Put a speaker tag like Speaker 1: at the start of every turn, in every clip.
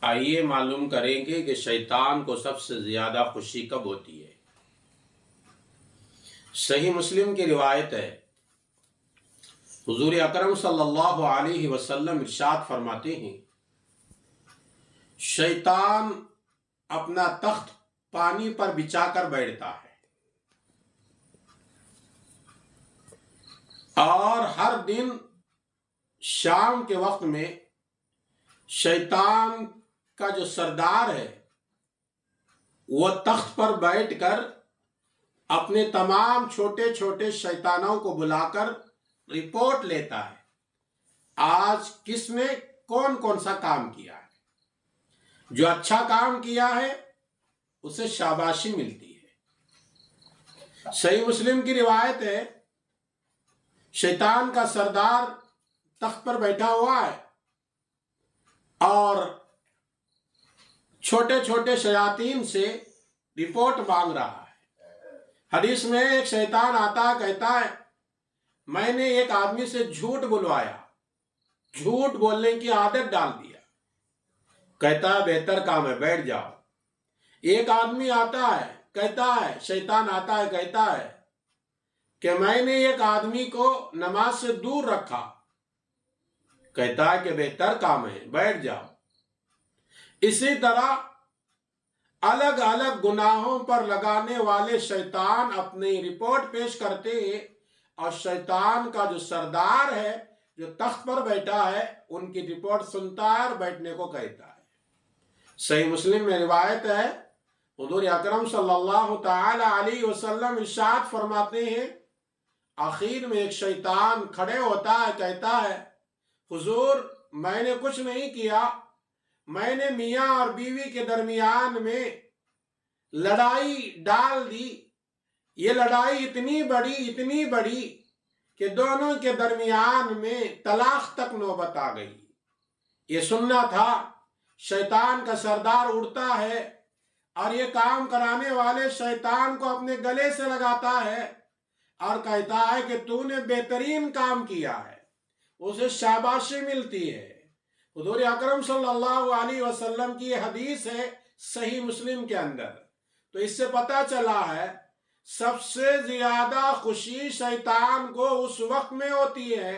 Speaker 1: آئیے معلوم کریں گے کہ شیطان کو سب سے زیادہ خوشی کب ہوتی ہے۔ صحیح مسلم کی روایت ہے، حضور اکرم صلی اللہ علیہ وسلم ارشاد فرماتے ہیں، شیطان اپنا تخت پانی پر بچھا کر بیٹھتا ہے اور ہر دن شام کے وقت میں شیطان کا جو سردار ہے وہ تخت پر بیٹھ کر اپنے تمام چھوٹے چھوٹے شیطانوں کو بلا کر رپورٹ لیتا ہے، آج کس نے کون کون سا کام کیا ہے۔ جو اچھا کام کیا ہے اسے شاباشی ملتی ہے۔ صحیح مسلم کی روایت ہے، شیطان کا سردار تخت پر بیٹھا ہوا ہے اور چھوٹے چھوٹے شیاطین سے رپورٹ مانگ رہا ہے۔ حدیث میں ایک شیطان آتا کہتا ہے، میں نے ایک آدمی سے جھوٹ بلوایا، جھوٹ بولنے کی عادت ڈال دیا۔ کہتا ہے بہتر کام ہے، بیٹھ جاؤ۔ ایک آدمی آتا ہے، کہتا ہے، شیطان آتا ہے کہتا ہے کہ میں نے ایک آدمی کو نماز سے دور رکھا۔ کہتا ہے کہ بہتر کام ہے، بیٹھ جاؤ۔ اسی طرح الگ الگ گناہوں پر لگانے والے شیطان اپنی رپورٹ پیش کرتے ہیں اور شیطان کا جو سردار ہے جو تخت پر بیٹھا ہے ان کی رپورٹ سنتا ہے اور بیٹھنے کو کہتا ہے۔ صحیح مسلم میں روایت ہے، حضور اکرم صلی اللہ تعالی علیہ وسلم ارشاد فرماتے ہیں، آخر میں ایک شیطان کھڑے ہوتا ہے، کہتا ہے، حضور میں نے کچھ نہیں کیا، میں نے میاں اور بیوی کے درمیان میں لڑائی ڈال دی۔ یہ لڑائی اتنی بڑی کہ دونوں کے درمیان میں طلاق تک نوبت آ گئی۔ یہ سننا تھا، شیطان کا سردار اڑتا ہے اور یہ کام کرانے والے شیطان کو اپنے گلے سے لگاتا ہے اور کہتا ہے کہ تو نے بہترین کام کیا ہے، اسے شاباشی ملتی ہے۔ حضور اکرم صلی اللہ علیہ وسلم کی یہ حدیث ہے صحیح مسلم کے اندر۔ تو اس سے پتہ چلا ہے سب سے زیادہ خوشی شیطان کو اس وقت میں ہوتی ہے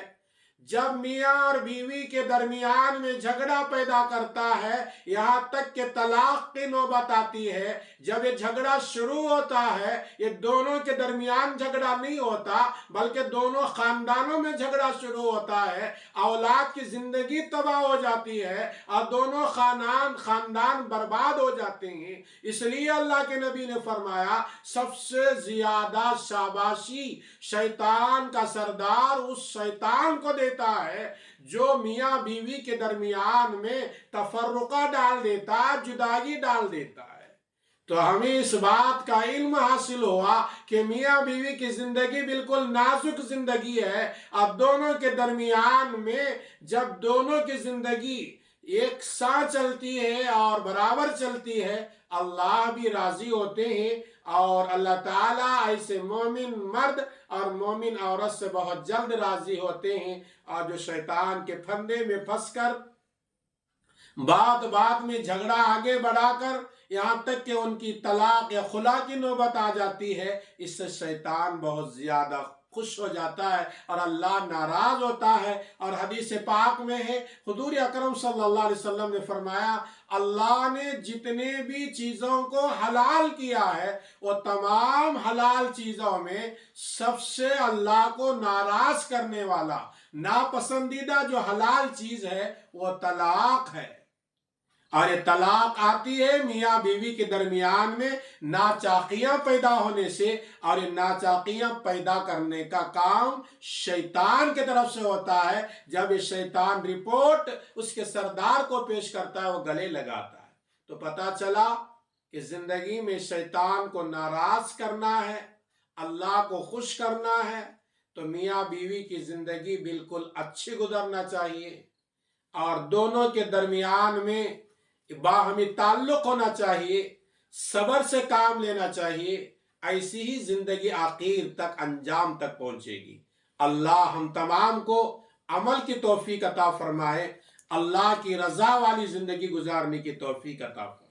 Speaker 1: جب میاں اور بیوی کے درمیان میں جھگڑا پیدا کرتا ہے، یہاں تک کہ طلاق کی نوبت آتی ہے۔ جب یہ جھگڑا شروع ہوتا ہے، یہ دونوں کے درمیان جھگڑا نہیں ہوتا بلکہ دونوں خاندانوں میں جھگڑا شروع ہوتا ہے، اولاد کی زندگی تباہ ہو جاتی ہے اور دونوں خاندان برباد ہو جاتے ہیں۔ اس لیے اللہ کے نبی نے فرمایا سب سے زیادہ شاباشی شیطان کا سردار اس شیطان کو دیتا ہے جو میاں بیوی کے درمیان میں تفرقہ ڈال دیتا ہے، جدائی ڈال دیتا ہے۔ تو ہمیں اس بات کا علم حاصل ہوا کہ میاں بیوی کی زندگی بالکل نازک زندگی ہے، اب دونوں کے درمیان میں جب دونوں کی زندگی ایک ساتھ چلتی ہے اور برابر چلتی ہے، اللہ بھی راضی ہوتے ہیں اور اللہ تعالیٰ ایسے مومن مرد اور مومن عورت سے بہت جلد راضی ہوتے ہیں، اور جو شیطان کے پھندے میں پھنس کر بات میں جھگڑا آگے بڑھا کر یہاں تک کہ ان کی طلاق یا خلا کی نوبت آ جاتی ہے، اس سے شیطان بہت زیادہ خوش ہو جاتا ہے اور اللہ ناراض ہوتا ہے۔ اور حدیث پاک میں ہے، حضور اکرم صلی اللہ علیہ وسلم نے فرمایا، اللہ نے جتنے بھی چیزوں کو حلال کیا ہے وہ تمام حلال چیزوں میں سب سے اللہ کو ناراض کرنے والا ناپسندیدہ جو حلال چیز ہے وہ طلاق ہے۔ اور یہ طلاق آتی ہے میاں بیوی کے درمیان میں ناچاقیاں پیدا ہونے سے، اور یہ ناچاقیاں پیدا کرنے کا کام شیطان کی طرف سے ہوتا ہے۔ جب یہ شیطان رپورٹ اس کے سردار کو پیش کرتا ہے وہ گلے لگاتا ہے۔ تو پتہ چلا کہ زندگی میں شیطان کو ناراض کرنا ہے، اللہ کو خوش کرنا ہے، تو میاں بیوی کی زندگی بالکل اچھی گزرنا چاہیے اور دونوں کے درمیان میں باہمی تعلق ہونا چاہیے، صبر سے کام لینا چاہیے، ایسی ہی زندگی آخر تک انجام تک پہنچے گی۔ اللہ ہم تمام کو عمل کی توفیق عطا فرمائے۔ اللہ کی رضا والی زندگی گزارنے کی توفیق عطا فرمائے۔